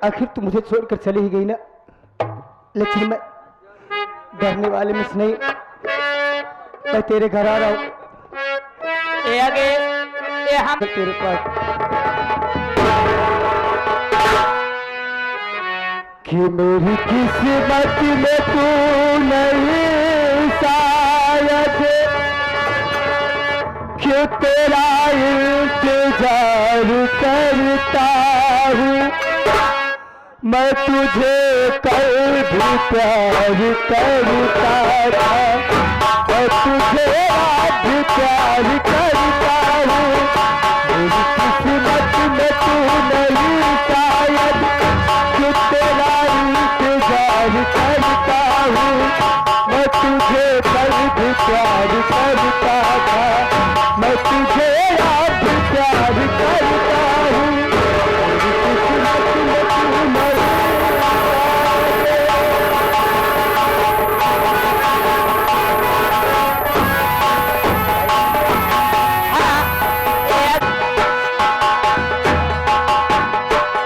आखिर तू मुझे छोड़कर चली ही गई ना, लेकिन मैं डरने वाले में से नहीं, मैं तेरे घर आ रहा हूँ। ए आगे ए हम तेरे पास कि मेरी किस्मत में तू नहीं शायद, क्यों तेरा इंतजार करता हूँ मैं, तुझे कल भी प्यार करता था, मैं तुझे आज भी प्यार करता हूँ। मेरी किस्मत में तू नहीं शायद, क्यों तेरा इंतजार करता हूँ मैं, तुझे कल भी प्यार करता था, मैं तुझे आज भी प्यार करता हूँ।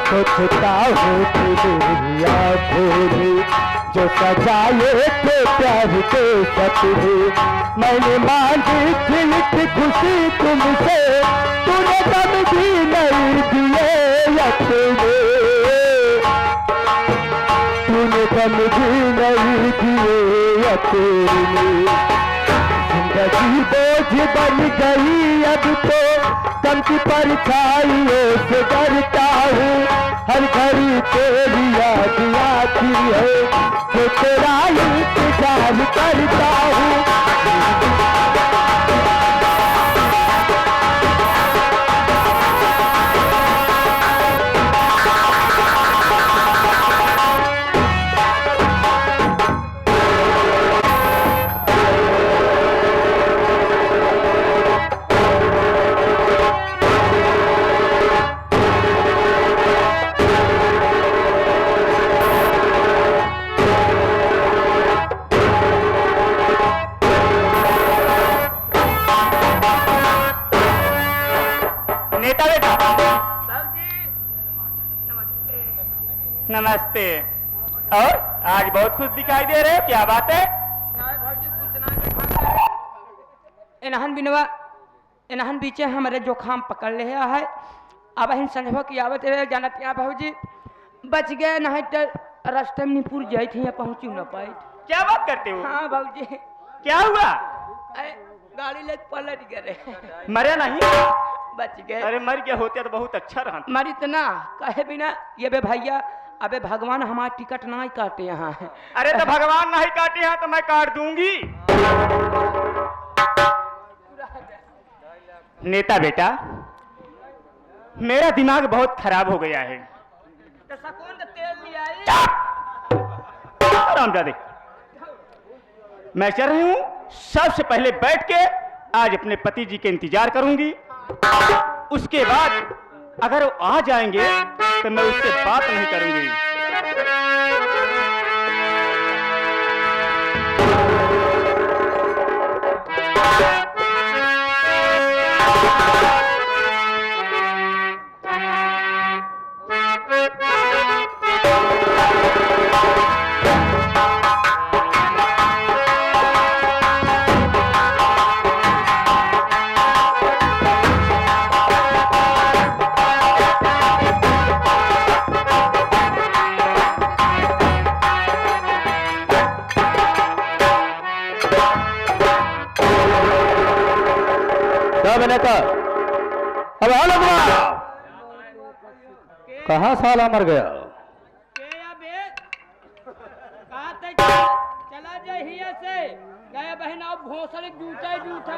सोचता हूँ तेरी आँखों में जो सजाए थे प्यार के सपने, मैंने मांगी थी कि खुशी तुमसे, तूने कब भी नहीं दिए अपने, तूने कब भी नहीं दिए अपने। जिंदगी बोझ बन गई अब तो, गम की परछाइयों से डरता हूँ, हर घड़ी तेरी याद आती है, जो तेरा इंतजार करता हूँ। नमस्ते। और आज बहुत खुश दिखाई दे रहे हो, क्या बात है? इन्हन बिनवा इन्हन बीचे हमारे जोखाम पकड़ ले है, अब इन संजो की आवत है जानत यहाँ भाजी बच गए, नहीं तो रास्ते में निपुर जाई थी, यहाँ पहुँची न पाई। क्या बात करते हो? हाँ भाजी। क्या हुआ? गाड़ी ले पलट गए। मरे नहीं? बच गए। अरे मर गया होते तो बहुत अच्छा रहा। मरी तो ना कहे बिना ये बे भैया, अबे भगवान हमारा टिकट ना ही काटे यहाँ। अरे तो भगवान नहीं काटे हैं तो मैं काट दूंगी। नेता बेटा, मेरा दिमाग बहुत खराब हो गया है। तो सकून तो तेल लिया रामजादे, मैं चल रही हूँ, सबसे पहले बैठ के आज अपने पति जी के इंतजार करूंगी, उसके बाद अगर वो आ जाएंगे तो मैं उससे बात नहीं करूंगी। नेता अब कहाँ साला मर गया? चला जाए हिया से गया बहन, अब भोसले जूता जूठा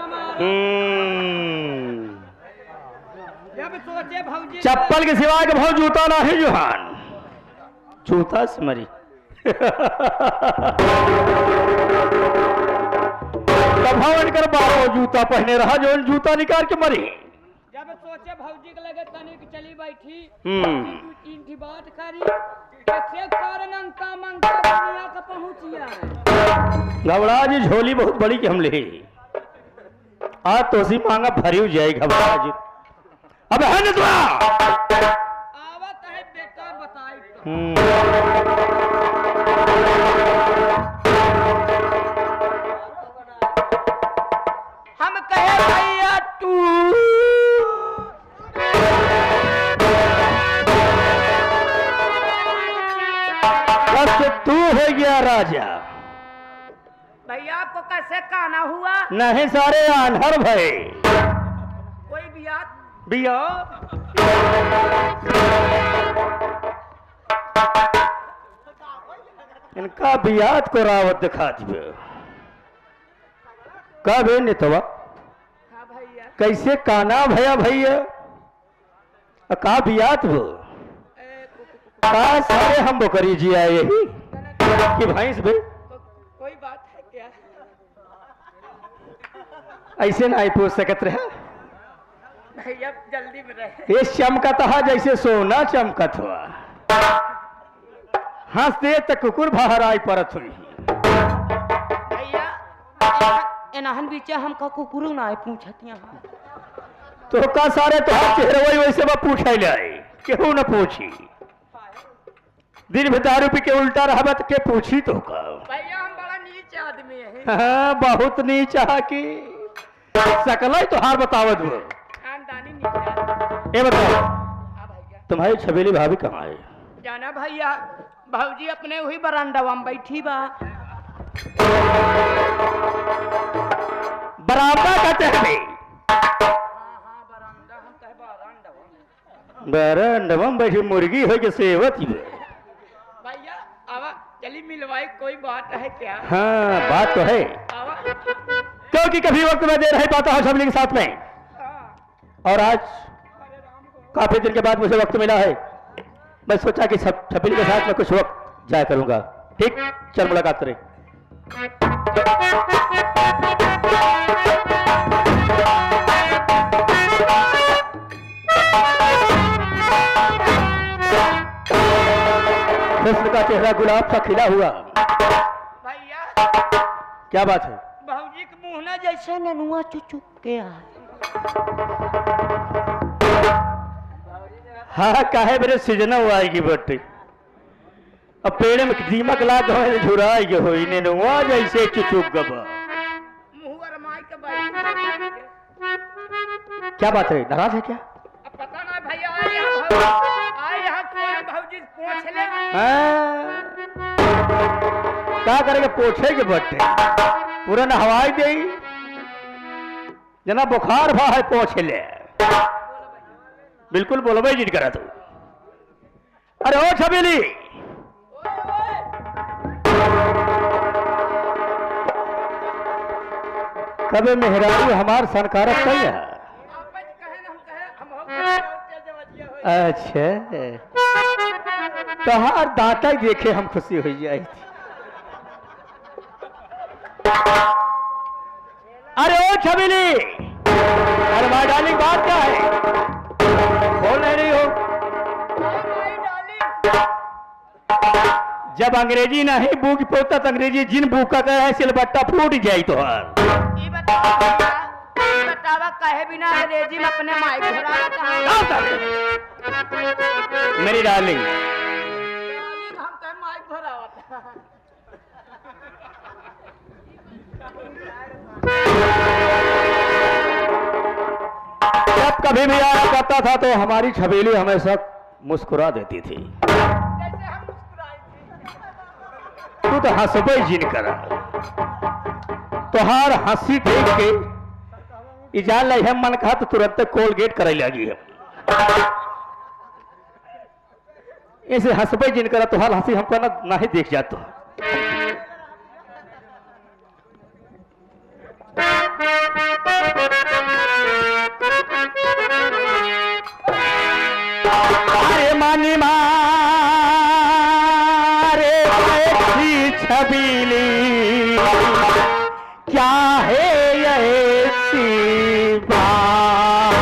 जब सोचे भौजी चप्पल के सिवा के भाव जूता ना है जोहान, जूता से मरी। भवन कर बारो जूता पहने रहा, जो जूता निकाल के मरी। जब सोचे भौजी के लगे तनिक चली बैठी, तीन की बात करी, घबरा जी झोली बहुत बड़ी कि हम ले आज तो सी मांगा भरी जाए। घबरा जी अब है न आवत है बेटा बताई तो। हम कहे भैया तू बस तू हो गया राजा। भैया आपको कैसे काना हुआ? नहीं सारे आन्हर भय। कोई बियात बिया इनका बियात को रावत दिखा दिए। का बे नितवा हाँ भैया कैसे काना भया भैया का बियात हो का सारे हम बकरी जी आए यही कि भैंस भाई कोई बात है क्या? ऐसे ना पूछ सकत रहे। भैया जल्दी में रहे। ये चमकत हा जैसे सोना चमकत हुआ। हंसते तो कुकुर बाहर आई परत हुई। भैया एनाहन बीचे हमका कुकुरू ना आए पूछत यहाँ। तो का सारे तो चेहरे वही वैसे बा पूछे ले आए केहू न पूछी। दिन में दारू पी के उल्टा रहा तो के पूछी तो का। भैया हम बड़ा नीच आदमी है। हाँ, बहुत नीचा की सकल तो हार बतावत हो। खानदानी नीच आदमी। ये बताओ हाँ भैया तुम्हारी छबीली भाभी कहाँ है? जाना भैया भाजी अपने वही बरांडवा में बैठी बा। बरामदा कहते हैं हाँ बरांडा हम कहे बरांडवा। बरामदा में बैठी मुर्गी हो के सेवत ही। भैया आवा चली मिलवाई कोई बात है क्या? हाँ बात तो है आवा क्योंकि कभी वक्त में दे रही पाता हूँ छबीली के साथ में हाँ। और आज काफी दिन के बाद मुझे वक्त मिला है। मैं सोचा कि सब छबीली के साथ में कुछ वक्त जाया करूंगा। ठीक चल मुलाकात करें। हुस्न का चेहरा गुलाब सा खिला हुआ। भैया क्या बात है? भाजी के मुंह ना जैसे ननुआ चुचुक के आ। हाँ काहे मेरे सीजना आएगी बट्टी अब पेड़ में दीमक ला दो झुराएगी हो नेनुआ जैसे चुचुक गबा। मुंह अरमाई के बैठ। क्या बात है? नाराज है क्या? अब पता ना भैया आए यहाँ कोई भाजी पूछ ले। हाँ? क्या करेंगे पोछे के बट्टे पूरा नहवाई दे जना बुखार भा है पोछे ले। बिल्कुल बोलो भाई जिन करा तू। अरे ओ छबीली कबे मेहरारू हमार सनकारत कही है। अच्छा तो हर दांता ही देखे हम खुशी हो जाए थी। अरे ओ छबीली अरे भाई डार्लिंग बात क्या है? बोल नहीं हो। जब अंग्रेजी नहीं बूक पोता तो अंग्रेजी जिन बूका का है सिलबट्टा फूट जाए तो ये बतावा कहे बिना अंग्रेजी में अपने माई घोड़ा मेरी डार्लिंग हम कहे माई घोड़ा जब कभी भी आया करता था तो हमारी छबीली हमेशा मुस्कुरा देती थी। जैसे हम मुस्कुराए थे। तू तो हंसबे जिन करा तोहार हंसी देख के इजान लाई हम मन कहा तो तुरंत कोलगेट करे लगी हम ऐसे हंसबे जिन करा तोहार हंसी हमको ना नहीं देख जातो। अरे मानी मारे छबीली क्या है ऐसी बात?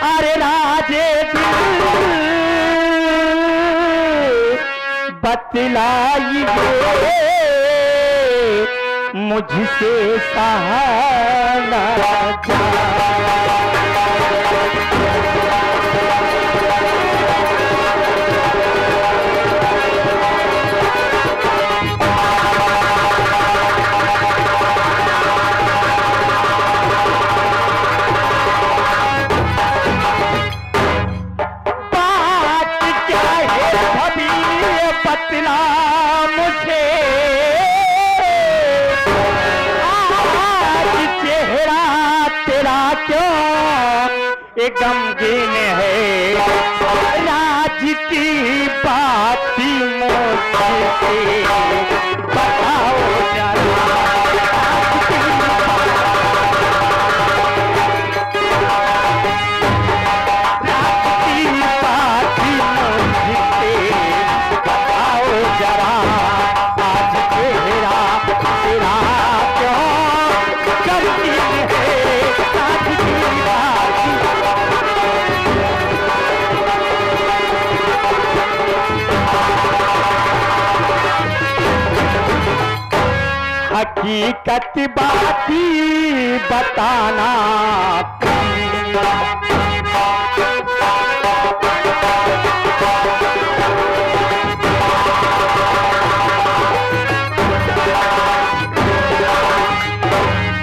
अरे राजे दिल बतलाइए मुझसे सहाना बतला मुझे आज चेहरा तेरा क्यों एक गमगीन है राज की बात मुझसे बताओ जरा हकीकत बाती बताना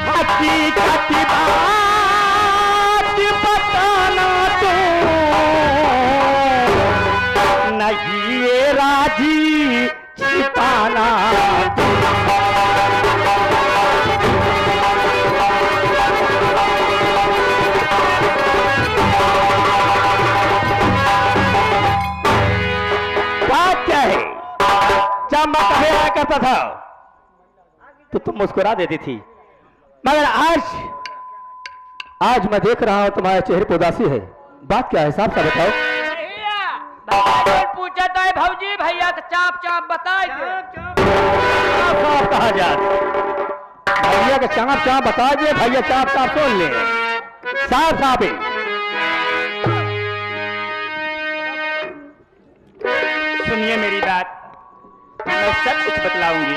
हकीकत बात बताना तो नहीं ये राजी छिपाना मैं कहे करता था तो तुम मुस्कुरा देती थी, मगर आज मैं देख रहा हूं तुम्हारे चेहरे पर उदासी है। बात क्या है साहब सा बताओ। पूछा तो है भौजी भैया का चाप चाप बता कहा जाए भैया का चाप चाप बता दे, भैया चाप चाप सुन ले साफ साफ सुनिए मेरी बात, मैं सब कुछ बतलाऊंगी।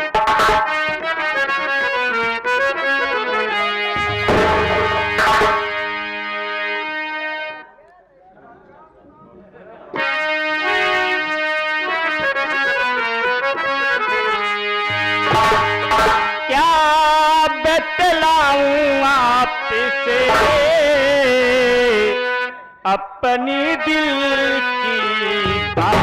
क्या बतलाऊं आपसे अपनी दिल की बात।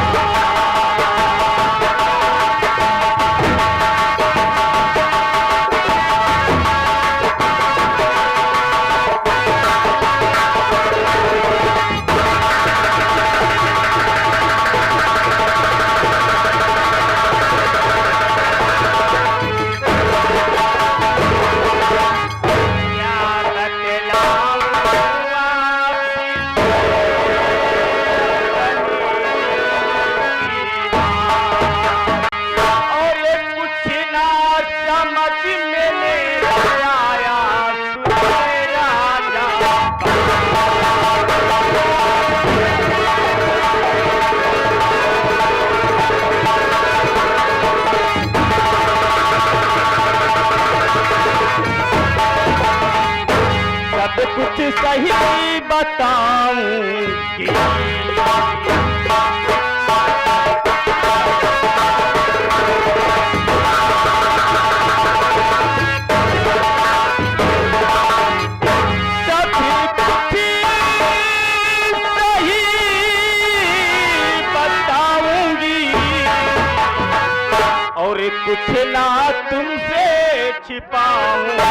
कुछ सही बताऊंगी, सभी कुछ सही बताऊंगी और कुछ ना तुमसे छिपाऊंगी।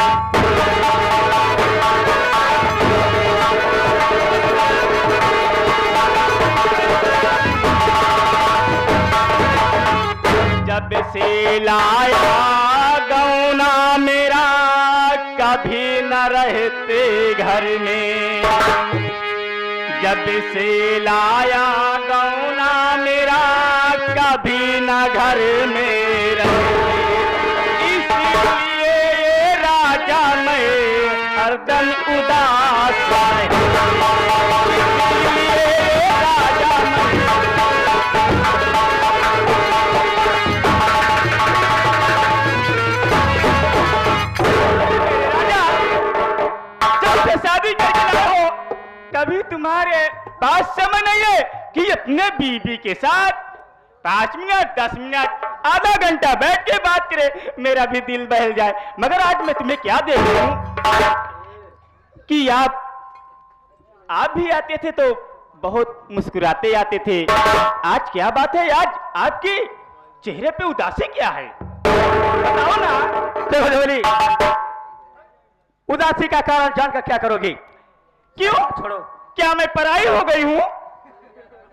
जब से लाया गौना मेरा कभी न रहते घर में, जब से लाया गौना मेरा कभी न घर में रहते, इसलिए ये राजा मैं हर हरदम उदास है। राजा राजा, जब से शादी करके लाए हो, कभी तुम्हारे पास समय नहीं है कि अपने बीबी के साथ 5 मिनट 10 मिनट आधा घंटा बैठ के बात करे, मेरा भी दिल बहल जाए। मगर आज मैं तुम्हें क्या देख रहा हूं कि आप भी आते थे तो बहुत मुस्कुराते आते थे। आज क्या बात है? आज आपके चेहरे पे उदासी क्या है? बताओ ना। देखो देवली, उदासी का कारण जानकर क्या करोगी? क्यों? छोड़ो। क्या मैं पराई हो गई हूं?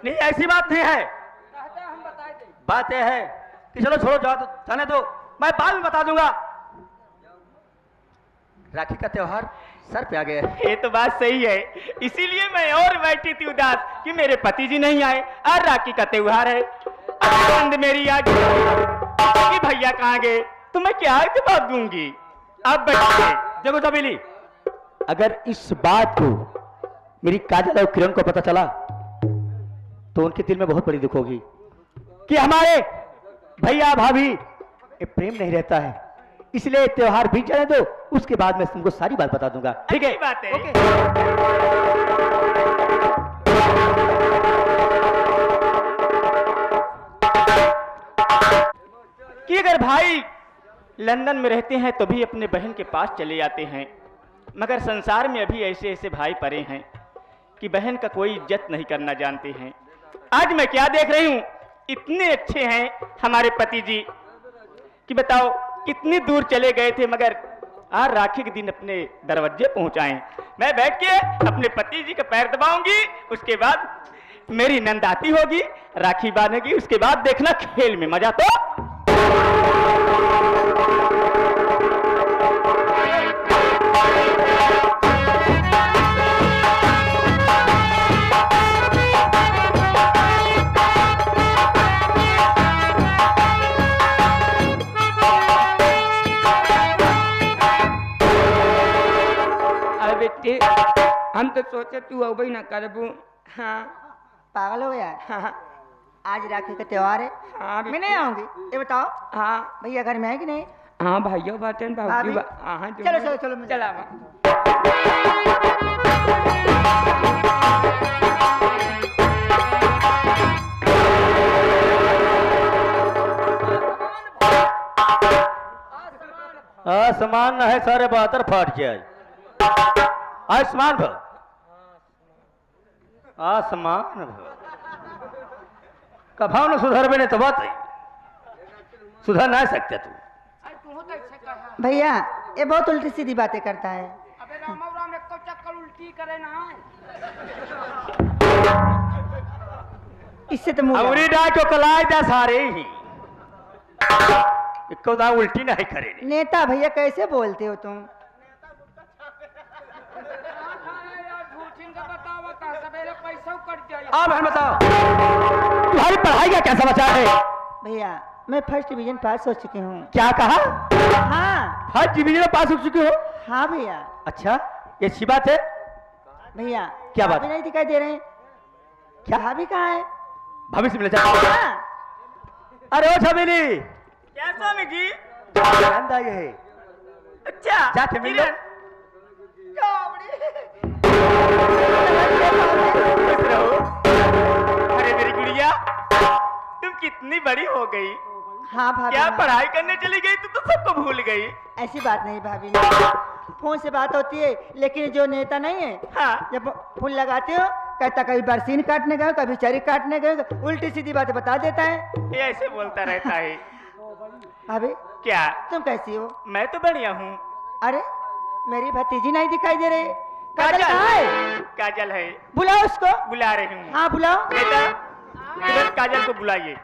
नहीं, ऐसी बात नहीं है। बात यह है कि चलो छोड़ो, जाने दो, मैं बाद में बता दूंगा। राखी का त्योहार सर पे आ गया है। ये तो बात सही है, इसीलिए मैं और बैठी थी उदास कि मेरे पति जी नहीं आए और राखी का त्योहार है। आनंद मेरी आज कि भैया कहाँ गए, तो मैं क्या जवाब दूंगी? अब बैठिए। देखो तबीली, अगर इस बात को मेरी काजल और किरण को पता चला तो उनके दिल में बहुत बड़ी दुख होगी कि हमारे भैया भाभी ये प्रेम नहीं रहता है। इसलिए त्योहार बीत जाने दो, उसके बाद मैं तुमको सारी बात बता दूंगा। ठीक है? अच्छी बात है। ओके। कि अगर भाई लंदन में रहते हैं तो भी अपने बहन के पास चले जाते हैं, मगर संसार में अभी ऐसे ऐसे भाई पड़े हैं कि बहन का कोई इज्जत नहीं करना जानते हैं। आज मैं क्या देख रही हूं, इतने अच्छे हैं हमारे पति जी कि बताओ कितनी दूर चले गए थे, मगर आज राखी के दिन अपने दरवाजे पहुंचाए। मैं बैठ के अपने पति जी का पैर दबाऊंगी, उसके बाद मेरी नंदाती होगी, राखी बांधेगी, उसके बाद देखना खेल में मजा। तो बेटे, हम तो सोचे तू अब ही ना करबू। हाँ पागल हो गया है? हाँ आज राखी का त्योहार है, हाँ मैं नहीं आऊंगी। ये बताओ हाँ भैया घर में है कि नहीं? हाँ भाइयों बातें भाजी भाभी? हाँ चलो चलो चलो मुझे- चला आसमान है सारे बहत्तर फाट जाए। आसमान भव, आसमान भव कभाव न सुधर में तो बात है, सुधर ना सकते तू। भैया ये बहुत उल्टी सीधी बातें करता है। अबे राम राम एक तो चक्कर उल्टी करे ना। इससे तो मुंह अमरी डा को कलाय जा सारे ही इको दा उल्टी नहीं करे। नेता भैया कैसे बोलते हो तुम? अब हम बताओ तुम्हारी पढ़ाई का क्या समाचार है? भैया मैं फर्स्ट डिवीजन पास हो चुकी हूँ। क्या कहा? हाँ फर्स्ट डिवीजन में पास हो चुके हो? हाँ भैया। अच्छा, ये अच्छी बात है। भैया क्या बात? भाभी नहीं दिखाई दे रहे हैं? क्या? भाभी कहाँ है? भविष्य मिल जाए। हाँ। अरे ओ छबीली, क्या स्वामी जी? आनंद ये है। अच्छा जाके मिल लो। खुश रहो। अरे मेरी गुड़िया, तुम कितनी बड़ी हो गई। हाँ भाभी। क्या हाँ। पढ़ाई करने चली गई तो सबको भूल गई। ऐसी बात नहीं भाभी, फोन से बात होती है, लेकिन जो नेता नहीं है हाँ। जब फूल लगाते हो कहता कभी बरसीन काटने गए, कभी चरी काटने गए, उल्टी सीधी बातें बता देता है। ये ऐसे बोलता रहता है। भाभी क्या? तुम कैसी हो? मैं तो बढ़िया हूँ। अरे मेरी भतीजी नहीं दिखाई दे रही। काजल काजल कहाँ है? काजल है, बुलाओ उसको। बुला रही हूँ। हाँ बुलाओ। बेटा तुरंत काजल को बुलाइए।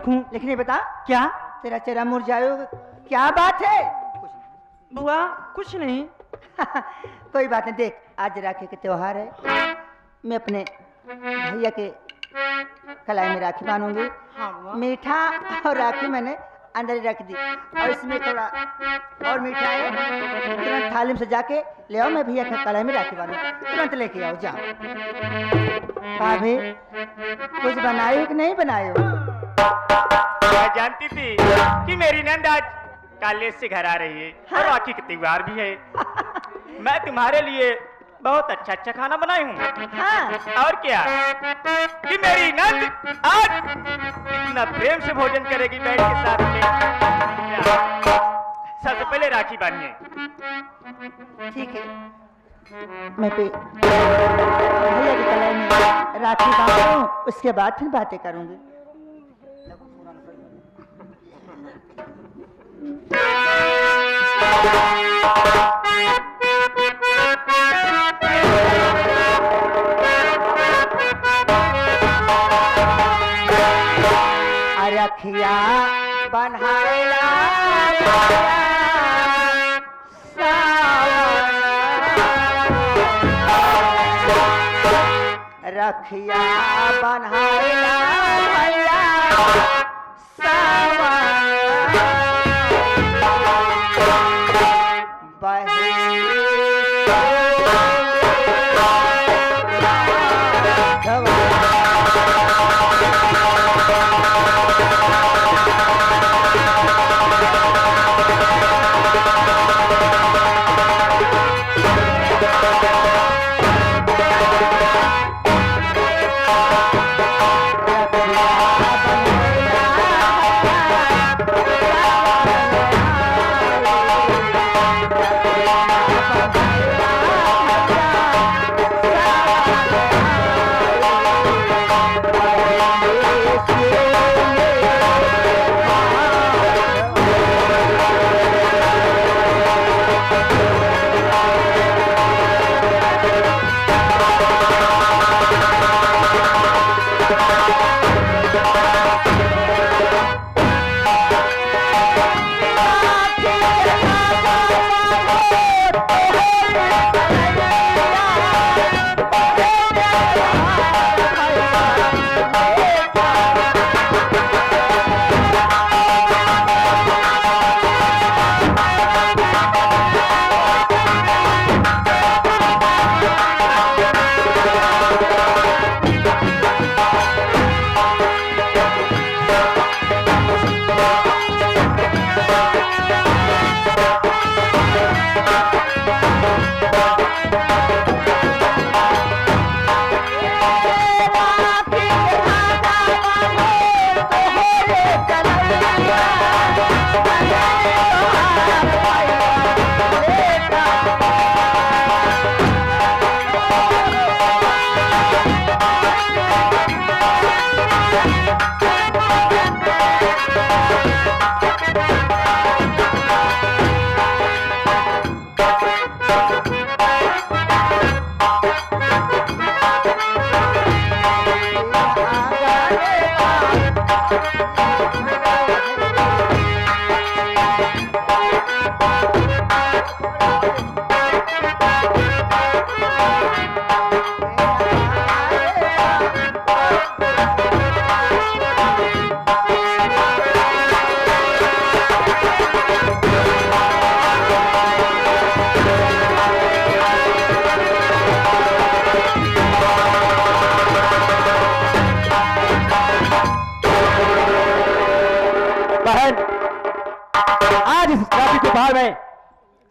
लिखूं? लिखने बता, क्या तेरा चेहरा मुरझाएगा। क्या बात है? बुआ? कुछ नहीं। कोई बात नहीं। देख, आज राखी का त्योहार है, मैं अपने भैया के कलाई में राखी बांधूंगी। हाँ बुआ। मीठा और राखी मैंने अंदर ही रख दी, और इसमें थोड़ा और मीठा है, तुरंत थाली में सजा के ले आओ। मैं भैया के कलाई में राखी बांधूंगी, तुरंत लेके आओ। जाओ। भाभी, कुछ बनाई हो कि नहीं बनाई हो? मैं जानती थी कि मेरी नंद आज कॉलेज से घर आ रही है और राखी का त्योहार भी है। मैं तुम्हारे लिए बहुत अच्छा अच्छा खाना बनाई हूँ। हाँ। और क्या कि मेरी नंद आज इतना प्रेम से भोजन करेगी बैठ के साथ में। सबसे पहले राखी बांधिए। ठीक है, मैं पे भैया की कलाई में राखी बांधूं, उसके बाद फिर बातें करूंगी। रखिया बन्हाएला रखिया बन्हाएला भैया सावा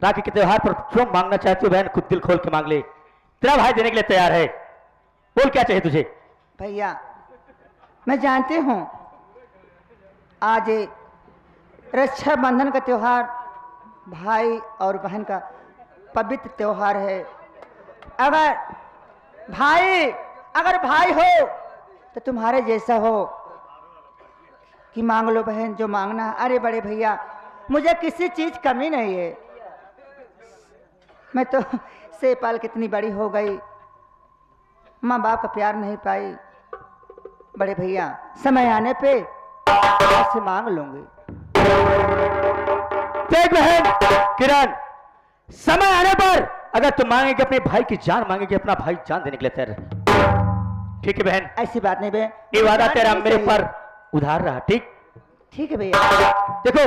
राखी के त्योहार पर जो मांगना चाहती हो बहन खुद दिल खोल के मांग ले, तेरा भाई देने के लिए तैयार है। बोल क्या चाहिए तुझे? भैया, मैं जानती हूँ आज रक्षाबंधन का त्योहार भाई और बहन का पवित्र त्योहार है। अगर भाई हो तो तुम्हारे जैसा हो कि मांग लो बहन जो मांगना। अरे बड़े भैया, मुझे किसी चीज कमी नहीं है। मैं तो से पाल कितनी बड़ी हो गई, माँ बाप का प्यार नहीं पाई। बड़े भैया, समय आने पे आपसे मांग लूंगी। देख बहन किरण, समय आने पर अगर तुम मांगेगी अपने भाई की जान, मांगेगी अपना भाई जान देने के लिए तैयार है। ठीक है बहन, ऐसी बात नहीं बहन, ये वादा जान तेरा नहीं मेरे चाहिए। पर उधार रहा। ठीक ठीक है भैया। देखो,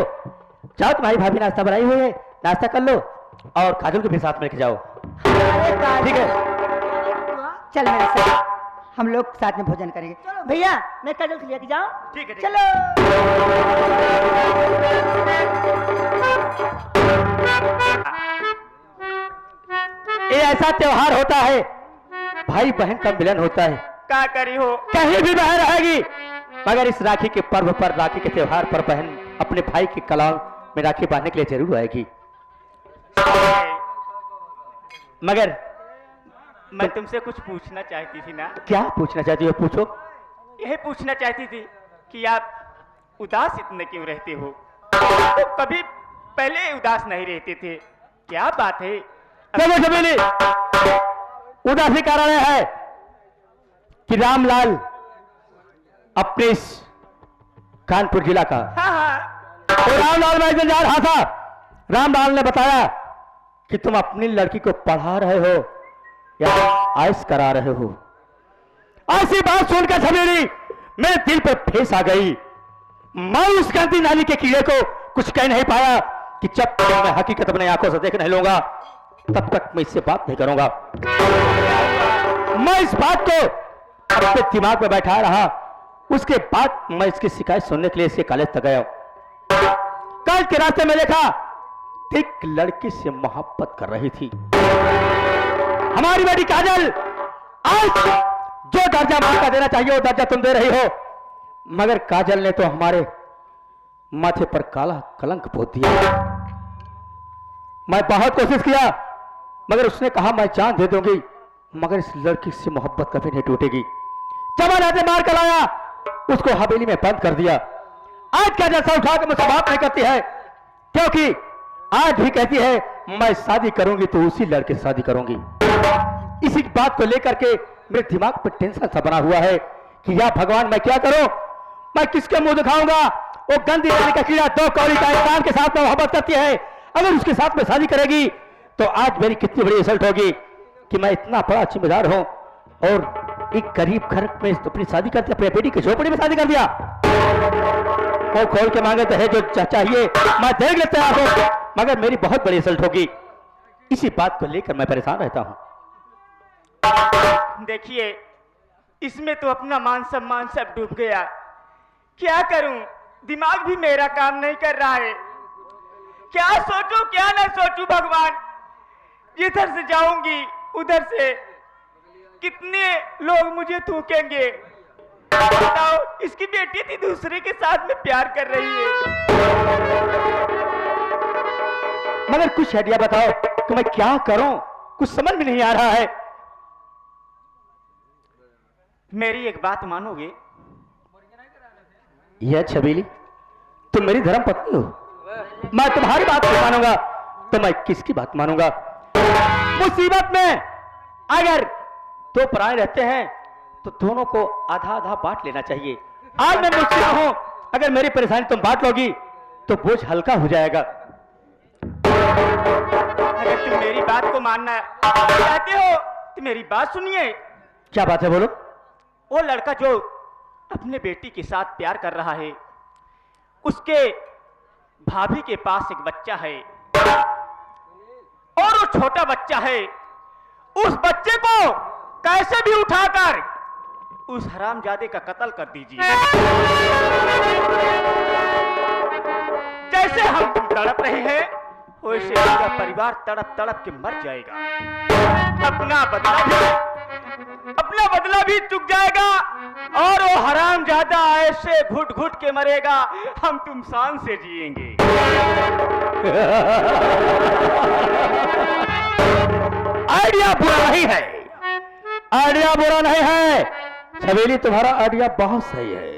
जाओ तुम्हारी भाभी नाश्ता बनाई हुई है, नाश्ता कर लो और काजल को भी साथ में लेके जाओ। अरे काजल, ठीक है। चल मेरे साथ, हम लोग साथ में भोजन करेंगे। भैया मैं काजल को लेके जाऊं? ठीक है, ठीक है। चलो। ये ऐसा त्योहार होता है, भाई बहन का मिलन होता है। क्या करी हो? कहीं भी बहन रहेगी, मगर इस राखी के पर्व पर, राखी के त्योहार पर बहन अपने भाई के कलाव में राखी बांधने के लिए जरूर आएगी। मगर मैं तुमसे कुछ पूछना चाहती थी ना। क्या पूछना चाहती हो? पूछो। यही पूछना चाहती थी कि आप उदास इतने क्यों रहते हो? तो कभी पहले उदास नहीं रहते थे, क्या बात है? देखो छबीली, उदासी कारण है कि रामलाल अपने इस कानपुर जिला का, हाँ हाँ, तो रामलाल मैं एक दिन जा रहा था, रामलाल ने बताया कि तुम अपनी लड़की को पढ़ा रहे हो या आइस करा रहे हो। ऐसी बात सुनकर छबीली मेरे दिल पर ठेस आ गई। मैं उस गंदी नाली के कीड़े को कुछ कह नहीं पाया कि जब तक मैं हकीकत अपने आंखों से देख नहीं लूंगा तब तक मैं इससे बात नहीं करूंगा। मैं इस बात को अपने दिमाग में बैठा रहा। उसके बाद मैं इसकी शिकायत सुनने के लिए इसके कॉलेज तक गया। कल के रास्ते में देखा एक लड़की से मोहब्बत कर रही थी। हमारी बेटी काजल, आज जो दर्जा मां का देना चाहिए वो दर्जा तुम दे रही हो, मगर काजल ने तो हमारे माथे पर काला कलंक पोत दिया। मैं बहुत कोशिश किया मगर उसने कहा मैं जान दे दूंगी मगर इस लड़की से मोहब्बत कभी नहीं टूटेगी। जमाना से मार कर लाया, उसको हवेली में बंद कर दिया। आज का जैसा उठा के मुझसे बात नहीं करती है, क्योंकि आज भी कहती है मैं शादी करूंगी तो उसी लड़के से शादी करूंगी। इसी बात को लेकर के मेरे दिमाग पर टेंशन सा बना हुआ है कि या भगवान मैं क्या करूं, मैं किसके मुंह दिखाऊंगा। वो गंदी नाली का कीड़ा दो कौड़ी का इंसान के साथ में मोहब्बत करती है, अगर उसके साथ में शादी करेगी तो आज मेरी कितनी बड़ी इंसल्ट होगी कि मैं इतना बड़ा जिम्मेदार हूं और एक गरीब घर में अपनी शादी करती, अपनी बेटी की झोपड़ी में शादी कर दिया। वो खोल के मांगे तो है जो चाहिए मैं देख लेता हूं, मगर मेरी बहुत बड़ी इंसल्ट होगी। इसी बात को लेकर मैं परेशान रहता हूं। देखिए इसमें तो अपना मान सम्मान सब डूब गया। क्या करूं, दिमाग भी मेरा काम नहीं कर रहा है। क्या सोचूं क्या ना सोचूं भगवान। इधर से जाऊंगी उधर से कितने लोग मुझे थूकेंगे। बताओ, इसकी बेटी थी दूसरे के साथ में प्यार कर रही है। मगर कुछ आइडिया बताओ कि मैं क्या करूं, कुछ समझ में नहीं आ रहा है। मेरी एक बात मानोगे? यह छबीली तुम मेरी धर्म पत्नी हो, मैं तुम्हारी बात नहीं मानूंगा तो मैं किसकी बात मानूंगा। मुसीबत में अगर दो प्राणी रहते हैं तो दोनों को आधा आधा बांट लेना चाहिए। आज मैं मुश्किल में हूं, अगर मेरी परेशानी तुम बांट लोगी तो बोझ हल्का हो जाएगा। अगर तुम मेरी बात को मानना चाहते हो तो मेरी बात सुनिए। क्या बात है, बोलो। वो लड़का जो अपने बेटी के साथ प्यार कर रहा है, उसके भाभी के पास एक बच्चा है और वो छोटा बच्चा है। उस बच्चे को कैसे भी उठाकर उस हरामजादे का कत्ल कर दीजिए। जैसे हम तड़प रहे हैं वैसे पूरा परिवार तड़प तड़प के मर जाएगा। अपना बदला भी चुक जाएगा और वो हरामजादा ऐसे घुट घुट के मरेगा, हम तुम शान से जिएंगे। आइडिया बुरा नहीं है, आइडिया बुरा नहीं है छबीली, तुम्हारा आइडिया बहुत सही है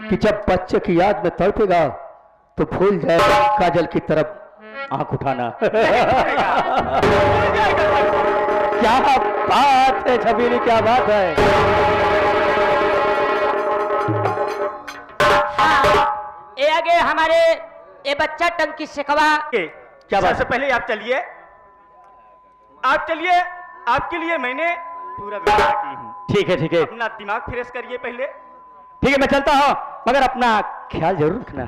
कि जब बच्चे की याद में तड़पेगा तो भूल जाएगा काजल की तरफ आंख उठाना। क्या बात है छबीली, क्या बात है। आगे हमारे ये बच्चा टंकी सिखवा। क्या बात सबसे पहले आप चलिए, आप चलिए, आपके लिए मैंने पूरा व्यवस्था की हूँ। ठीक है, ठीक है, अपना दिमाग फ्रेश करिए पहले। ठीक है, मैं चलता हूँ, मगर अपना ख्याल जरूर रखना।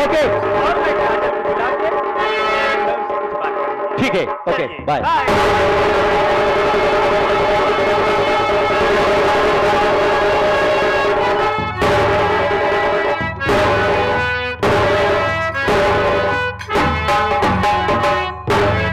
ओके, और मैं काजल को बुला के मैं उससे कुछ बात करूंगा। ठीक है, ओके, चलिए, बाय। बाय।